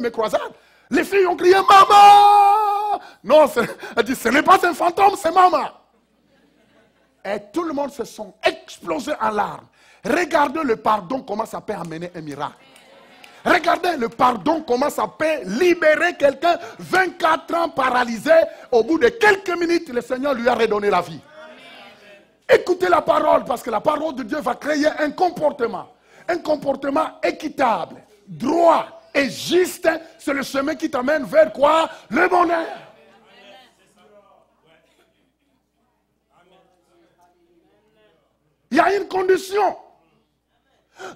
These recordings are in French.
mes croisades. Les filles ont crié maman. Non, elle dit ce n'est pas un fantôme, c'est maman. Et tout le monde se sont explosés en larmes. Regardez le pardon, comment ça peut amener un miracle. Regardez le pardon, comment ça peut libérer quelqu'un 24 ans paralysé. Au bout de quelques minutes, le Seigneur lui a redonné la vie. Écoutez la parole, parce que la parole de Dieu va créer un comportement équitable, droit et juste. C'est le chemin qui t'amène vers quoi? Le bonheur. Il y a une condition.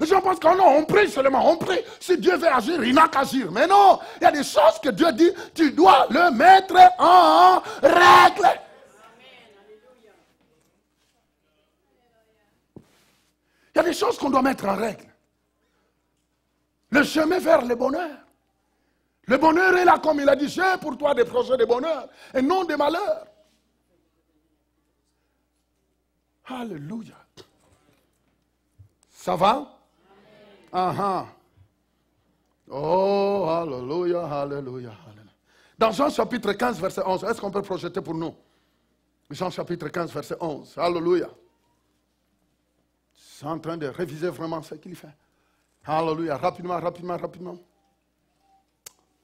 Les gens pensent que non, on prie seulement, on prie. Si Dieu veut agir, il n'a qu'à agir. Mais non, il y a des choses que Dieu dit, tu dois le mettre en règle. Il y a des choses qu'on doit mettre en règle. Le chemin vers le bonheur. Le bonheur est là, comme il a dit, j'ai pour toi des projets de bonheur et non de malheur. Alléluia. Ça va? Oh, alléluia, alléluia, alléluia. Dans Jean chapitre 15, verset 11, est-ce qu'on peut projeter pour nous? Jean chapitre 15, verset 11, alléluia. C'est en train de réviser vraiment ce qu'il fait. Alléluia, rapidement.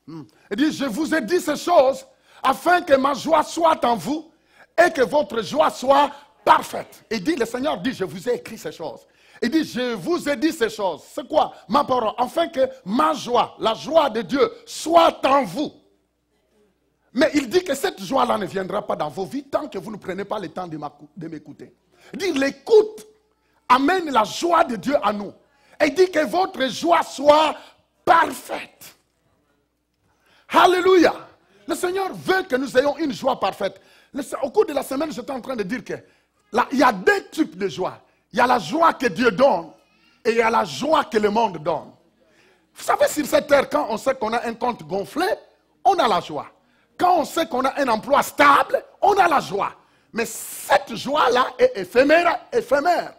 Il dit, je vous ai dit ces choses afin que ma joie soit en vous et que votre joie soit parfaite. Il dit, le Seigneur dit, je vous ai écrit ces choses. Il dit, je vous ai dit ces choses. C'est quoi? Ma parole. Afin que ma joie, la joie de Dieu, soit en vous. Mais il dit que cette joie-là ne viendra pas dans vos vies tant que vous ne prenez pas le temps de m'écouter. Il dit, l'écoute amène la joie de Dieu à nous. Et il dit que votre joie soit parfaite. Alléluia. Le Seigneur veut que nous ayons une joie parfaite. Au cours de la semaine, j'étais en train de dire que là, il y a deux types de joie. Il y a la joie que Dieu donne et il y a la joie que le monde donne. Vous savez, sur cette terre, quand on sait qu'on a un compte gonflé, on a la joie. Quand on sait qu'on a un emploi stable, on a la joie. Mais cette joie-là est éphémère.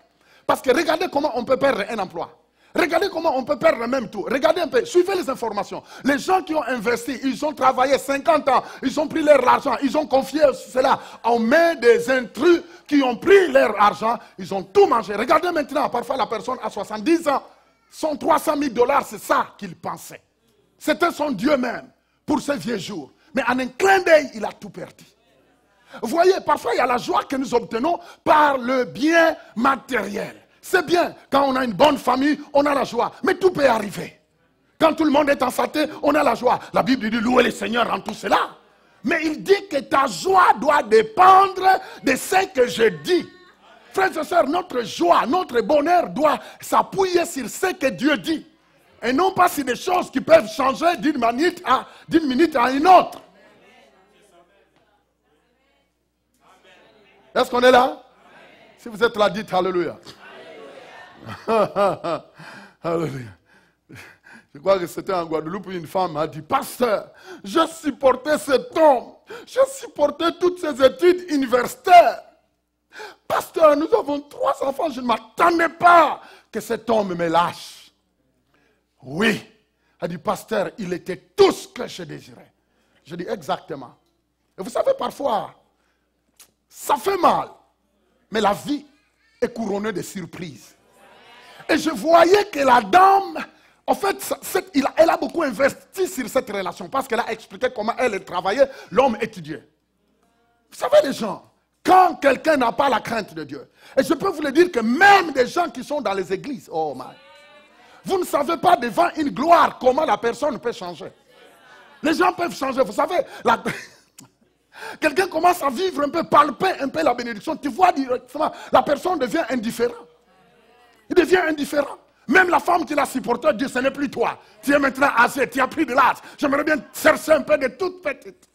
Parce que regardez comment on peut perdre un emploi. Regardez comment on peut perdre même tout. Regardez un peu, suivez les informations. Les gens qui ont investi, ils ont travaillé 50 ans, ils ont pris leur argent, ils ont confié cela aux mains des intrus qui ont pris leur argent, ils ont tout mangé. Regardez maintenant, parfois la personne a 70 ans, son 300 000 $, c'est ça qu'il pensait. C'était son Dieu même pour ses vieux jours. Mais en un clin d'œil, il a tout perdu. Vous voyez, parfois il y a la joie que nous obtenons par le bien matériel. C'est bien, quand on a une bonne famille, on a la joie. Mais tout peut arriver. Quand tout le monde est en santé, on a la joie. La Bible dit louer le Seigneur en tout cela. Mais il dit que ta joie doit dépendre de ce que je dis. Frères et sœurs, notre joie, notre bonheur doit s'appuyer sur ce que Dieu dit. Et non pas sur des choses qui peuvent changer d'une minute à une autre. Est-ce qu'on est là? Si vous êtes là, dites Alléluia. Alléluia. Je crois que c'était en Guadeloupe où une femme m'a dit, pasteur, je supportais cet homme, je supportais toutes ces études universitaires. Pasteur, nous avons 3 enfants, je ne m'attendais pas que cet homme me lâche. Oui, elle dit, pasteur, il était tout ce que je désirais. Je dis exactement. Et vous savez, parfois, ça fait mal, mais la vie est couronnée de surprises. Et je voyais que la dame, en fait, elle a beaucoup investi sur cette relation parce qu'elle a expliqué comment elle travaillait, l'homme étudiait. Vous savez les gens, quand quelqu'un n'a pas la crainte de Dieu, et je peux vous le dire que même des gens qui sont dans les églises, oh my, vous ne savez pas devant une gloire comment la personne peut changer. Les gens peuvent changer, vous savez, quelqu'un commence à vivre un peu, palper un peu la bénédiction, tu vois directement, la personne devient indifférente. Il devient indifférent. Même la femme qui l'a supporté dit, ce n'est plus toi. Tu es maintenant âgé, tu as pris de l'âge. J'aimerais bien chercher un peu de toute petite.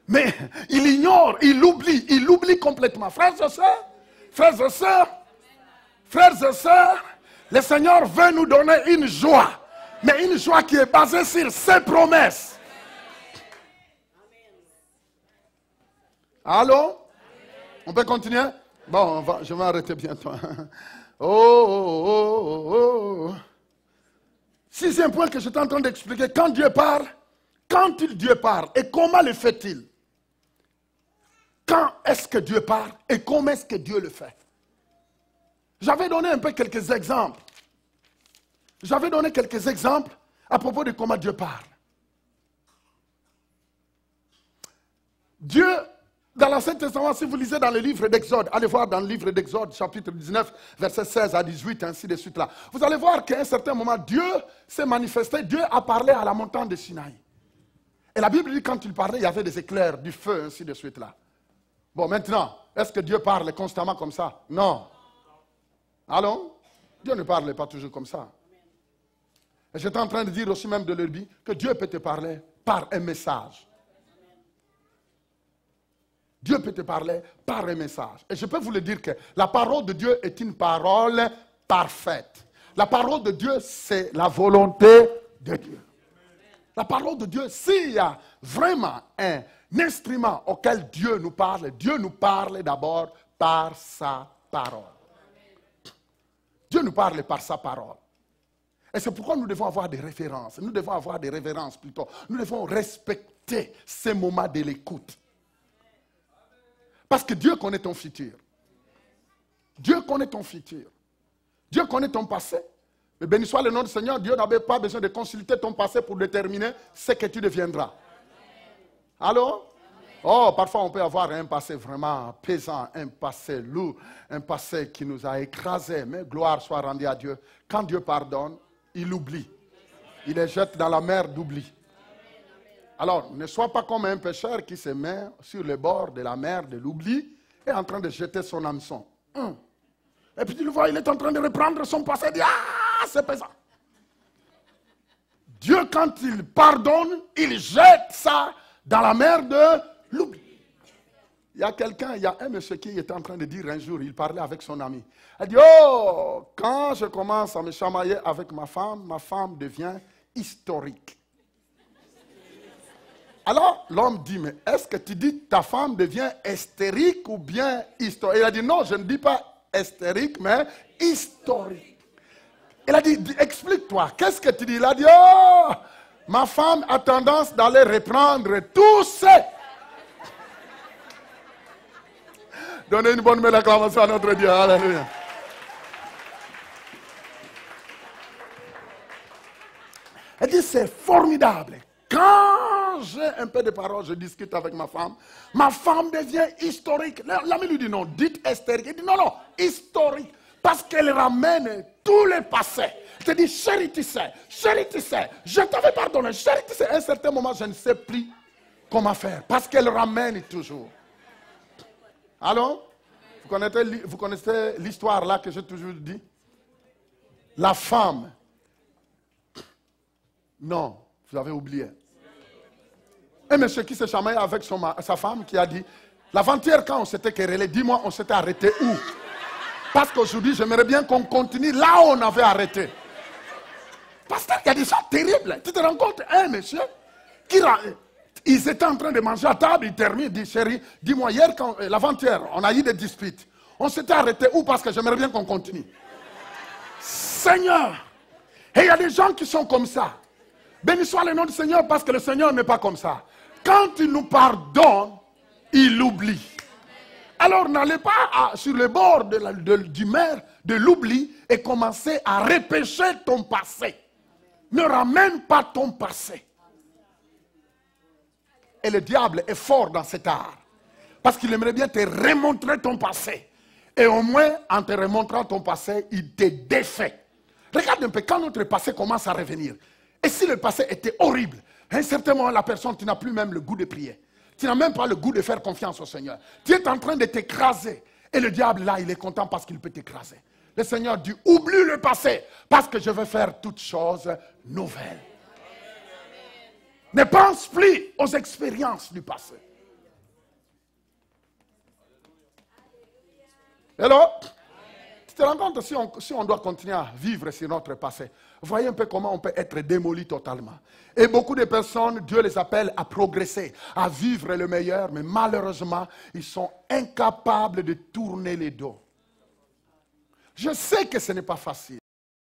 Mais il ignore, il oublie complètement. Frères et sœurs, le Seigneur veut nous donner une joie. Mais une joie qui est basée sur ses promesses. Allô? On peut continuer? Bon, je vais arrêter bientôt. Oh. Sixième point que j'étais en train d'expliquer, quand Dieu parle, Dieu parle, et comment le fait-il? Quand est-ce que Dieu parle et comment est-ce que Dieu le fait? J'avais donné un peu quelques exemples. J'avais donné quelques exemples à propos de comment Dieu parle. Dieu, dans l'Ancien Testament, si vous lisez dans le livre d'Exode, allez voir dans le livre d'Exode, chapitre 19, versets 16 à 18, ainsi de suite là. Vous allez voir qu'à un certain moment, Dieu s'est manifesté, Dieu a parlé à la montagne de Sinaï. Et la Bible dit que quand il parlait, il y avait des éclairs, du feu, ainsi de suite là. Bon, maintenant, est-ce que Dieu parle constamment comme ça? Non. Allons? Dieu ne parle pas toujours comme ça. Et j'étais en train de dire aussi même de leur dire que Dieu peut te parler par un message. Dieu peut te parler par un message. Et je peux vous le dire que la parole de Dieu est une parole parfaite. La parole de Dieu, c'est la volonté de Dieu. La parole de Dieu, s'il y a vraiment un instrument auquel Dieu nous parle d'abord par sa parole. Dieu nous parle par sa parole. Et c'est pourquoi nous devons avoir des références. Nous devons avoir des révérences plutôt. Nous devons respecter ces moments de l'écoute. Parce que Dieu connaît ton futur. Dieu connaît ton futur. Dieu connaît ton passé. Mais béni soit le nom du Seigneur, Dieu n'avait pas besoin de consulter ton passé pour déterminer ce que tu deviendras. Allô? Oh, parfois on peut avoir un passé vraiment pesant, un passé lourd, un passé qui nous a écrasés. Mais gloire soit rendue à Dieu. Quand Dieu pardonne, il oublie. Il les jette dans la mer d'oubli. Alors, ne sois pas comme un pécheur qui se met sur le bord de la mer de l'oubli et est en train de jeter son hameçon. Et puis tu le vois, il est en train de reprendre son passé et dit, ah, c'est pesant. Dieu, quand il pardonne, il jette ça dans la mer de l'oubli. Il y a quelqu'un, il y a un monsieur qui était en train de dire un jour, il parlait avec son ami. Il dit, oh, quand je commence à me chamailler avec ma femme devient historique. Alors, l'homme dit, mais est-ce que tu dis que ta femme devient hystérique ou bien historique? Il a dit, non, je ne dis pas hystérique, mais historique. Il a dit, explique-toi, qu'est-ce que tu dis? Il a dit, oh, ma femme a tendance d'aller reprendre tous ces... Donnez une bonne belle acclamation à notre Dieu. Alléluia. Elle dit, c'est formidable. Quand j'ai un peu de parole, je discute avec ma femme devient historique. L'ami lui dit non, dites hystérique. Il dit non, historique. Parce qu'elle ramène tous les passés. Je te dis, chérie, tu sais, je t'avais pardonné, chérie, tu sais, à un certain moment, je ne sais plus comment faire. Parce qu'elle ramène toujours. Allô? Vous connaissez l'histoire là que j'ai toujours dit? La femme. Non, vous avez oublié. Un monsieur qui s'est chamaillé avec sa femme qui a dit, l'avant-hier quand on s'était querellé, dis-moi on s'était arrêté où? Parce qu'aujourd'hui j'aimerais bien qu'on continue là où on avait arrêté. Pasteur, il y a des choses terribles. Tu te rends compte, un monsieur ils étaient en train de manger à table, il termine, il dit chérie, dis-moi hier, l'avant-hier, on a eu des disputes. On s'était arrêté où? Parce que j'aimerais bien qu'on continue. Seigneur! Et il y a des gens qui sont comme ça. Béni soit le nom du Seigneur parce que le Seigneur n'est pas comme ça. Quand il nous pardonne, il oublie. Alors n'allez pas sur le bord du mer de l'oubli et commencer à repêcher ton passé. Ne ramène pas ton passé. Et le diable est fort dans cet art. Parce qu'il aimerait bien te remontrer ton passé. Et au moins, en te remontrant ton passé, il te défait. Regarde un peu, quand notre passé commence à revenir. Et si le passé était horrible, à un certain moment, la personne, tu n'as plus même le goût de prier. Tu n'as même pas le goût de faire confiance au Seigneur. Tu es en train de t'écraser. Et le diable, là, il est content parce qu'il peut t'écraser. Le Seigneur dit, oublie le passé, parce que je vais faire toutes choses nouvelles. Ne pense plus aux expériences du passé. Hello? Tu te rends compte, si on doit continuer à vivre sur notre passé, voyez un peu comment on peut être démoli totalement. Et beaucoup de personnes, Dieu les appelle à progresser, à vivre le meilleur, mais malheureusement, ils sont incapables de tourner les dos. Je sais que ce n'est pas facile.